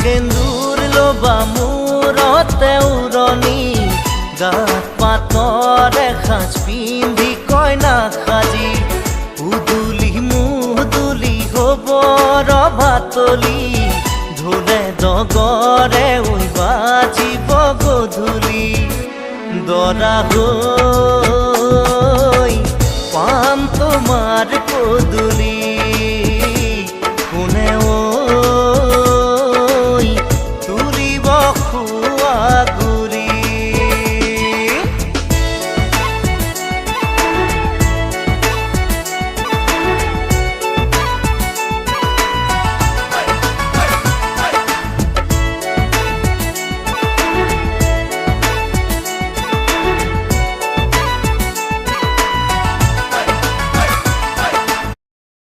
সেন্দুর লোবা মূৰতে উৰণি গাত পাতৰ এসাঁজ পিন্ধি কইনা সাজি উদুলি মুদুলি হ'ব ৰভাতলি ঢোলে ডগৰে ঐ বাজিব গধূলি দৰা হৈ পাম তোমাৰ পদূলি।